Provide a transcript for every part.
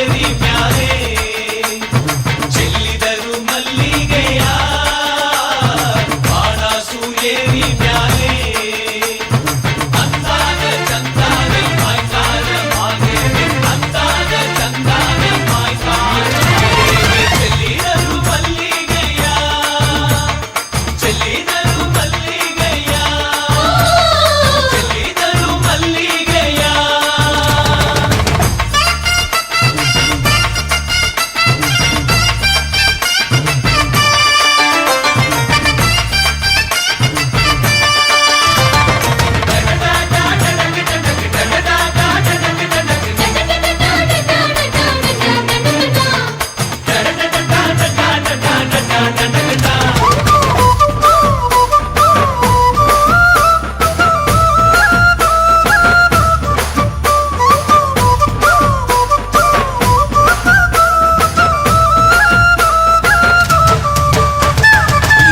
ಏರಿ ಮ್ಯಾಲೆ ಚೆಲ್ಲಿದರು ಮಲ್ಲಿಗೆಯ ಬಾಣ ಸೂರ್ಯೇರಿ ಮ್ಯಾಲೆ ಅಂತಾದ ಚಂದಾದ ಮಾಯ್ಕಾರ ಮಾದೇವಿ ಅಂತಾದ ಚಂದಾದ ಮಾಯ್ಕಾರ ಚೆಲ್ಲಿದರು ಮಲ್ಲಿಗೆಯ ಚೆಲ್ಲಿದರು ಮಲ್ಲಿಗೆಯ ಚೆಲ್ಲಿದರು ಮಲ್ಲಿಗೆಯ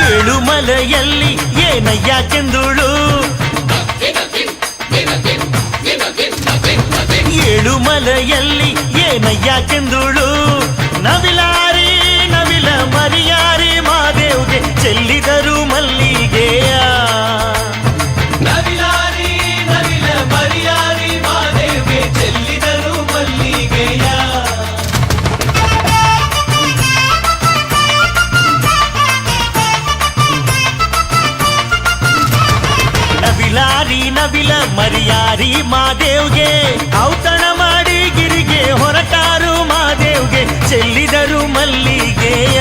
ಏಳುಮಲೆಯಲ್ಲಿ ಏನಯ್ಯ ಕೆಂದುಳು ಏಳುಮಲೆಯಲ್ಲಿ ಏನಯ್ಯ ಕೆಂದುಳು ನವಿಲಾರಿ ನವಿಲ ಮರಿಯಾರಿ ಮಾದೇವ್ಗೆ ಚೆಲ್ಲಿದರು ಮಲ್ಲಿಗೆಯ ನವಿಲಾರಿ ನವಿಲ ಮರಿಯಾರಿ ಮಾದೇವ್ಗೆ ಚೆಲ್ಲಿದರು ಮಲ್ಲಿಗೆಯ ನವಿಲಾರಿ ನವಿಲ ಮರಿಯಾರಿ ಮಾದೇವ್ಗೆ ಔತಣ ಮಾಡಿ ಗಿರಿಗೆ ಹೊರಟಾರು ಮಾದೇವ್ಗೆ ಚೆಲ್ಲಿದರು ಮಲ್ಲಿಗೆಯ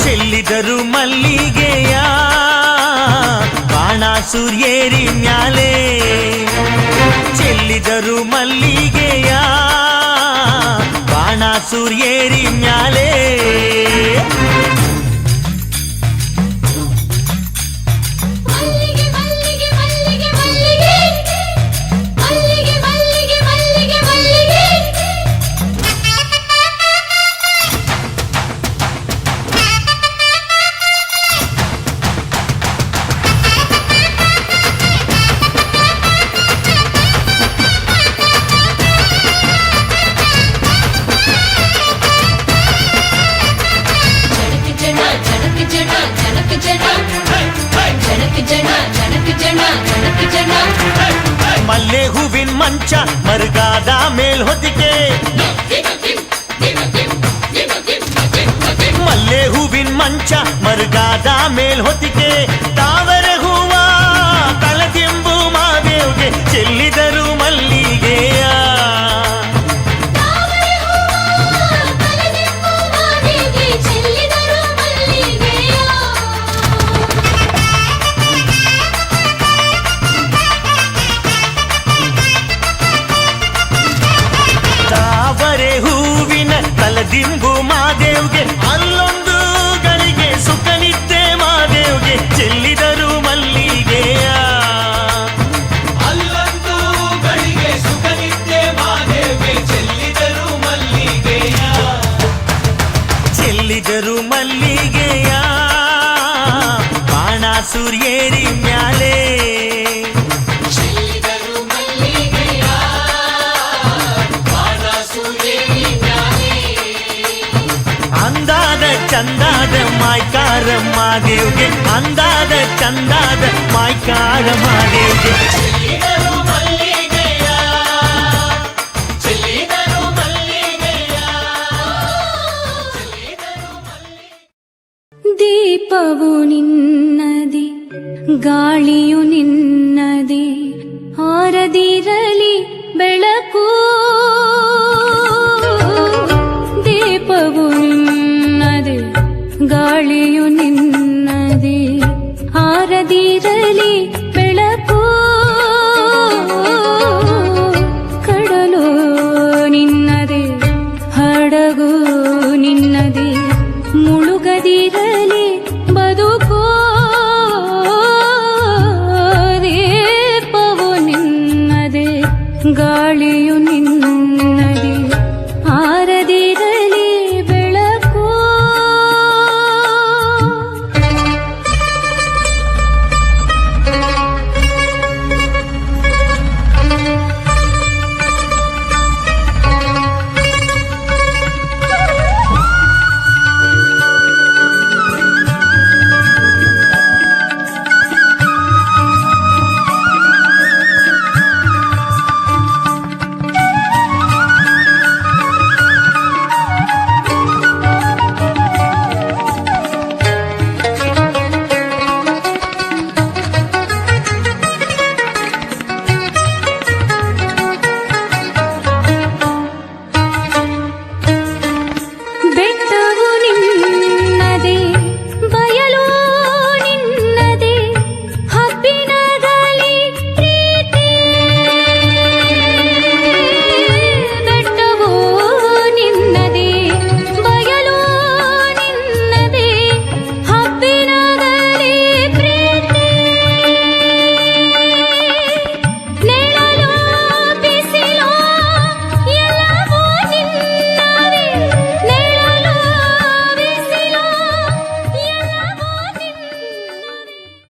ಚೆಲ್ಲಿದರು ಮಲ್ಲಿಗೆಯ ಬಾಣ ಸೂರ್ಯೇರಿ ಮ್ಯಾಲೆ ಚೆಲ್ಲಿದರು ಮಲ್ಲಿಗೆಯ ಬಾಣ ಸೂರ್ಯೇರಿ ಮ್ಯಾಲೆ ಮಲ್ಲೆ ಹೂವಿನ ಮಂಚ ಮರುಗಾದ ಮೇಲ್ ಹೊದಿಕೆ ಮಲ್ಲೆ ಹೂವಿನ ಮಂಚ ಮರುಗಾದ ಮೇಲ್ ಹೊದಿಕೆ ತಾವರ ಹೂವ ತಳದಿಂಬು ಮಾದೇವ್ಗೆ ಚೆಲ್ಲಿದರು ಮಲ್ಲಿಗೆಯ ತಾವರೆ ಹೂವಿನ ತಲದಿಂಬು ಮಾದೇವ್ಗೆ ಅಲ್ಲೊಂದು ಗಳಿಗೆ ಸುಖ ನಿದ್ದೆ ಮಾದೇವ್ಗೆ ಚೆಲ್ಲಿದರು ಮಲ್ಲಿಗೆಯ ಅಲ್ಲೊಂದು ಗಳಿಗೆ ಸುಖ ನಿದ್ದೆ ಮಾದೇವ್ಗೆ ಚೆಲ್ಲಿದರು ಮಲ್ಲಿಗೆಯ ಚೆಲ್ಲಿದರು ಮಲ್ಲಿಗೆಯ ಬಾಣ ಸೂರ್ಯೇರಿ ಮ್ಯಾಲೆ ಚೆಲ್ಲಿದರು ಮಲ್ಲಿಗೆಯ ಬಾಣ ಸೂರ್ಯೇರಿ ಮ್ಯಾಲೆ ಅಂದಾದ ಚಂದಾದ ಮಾಯ್ಕಾರ ಮಾದೇವ್ಗೆ ಅಂದಾದ ಚಂದಾದ ಮಾಯ್ಕಾರ ಮಾದೇವ್ಗೆ ಚೆಲ್ಲಿದರು ಮಲ್ಲಿಗೆಯ ಚೆಲ್ಲಿದರು ಮಲ್ಲಿಗೆಯ ಚೆಲ್ಲಿದರು ಮಲ್ಲಿಗೆಯ ದೀಪವು ನಿನ್ನದೆ ಗಾಳಿಯು ನಿನ್ನದೆ ಹಾರದಿರಲಿ ಬೆಳಕು ದೀಪವು ನಿನ್ನದೆ ಗಾಳಿಯು ನಿನ್ನದೆ ಹಾರದಿರಲಿ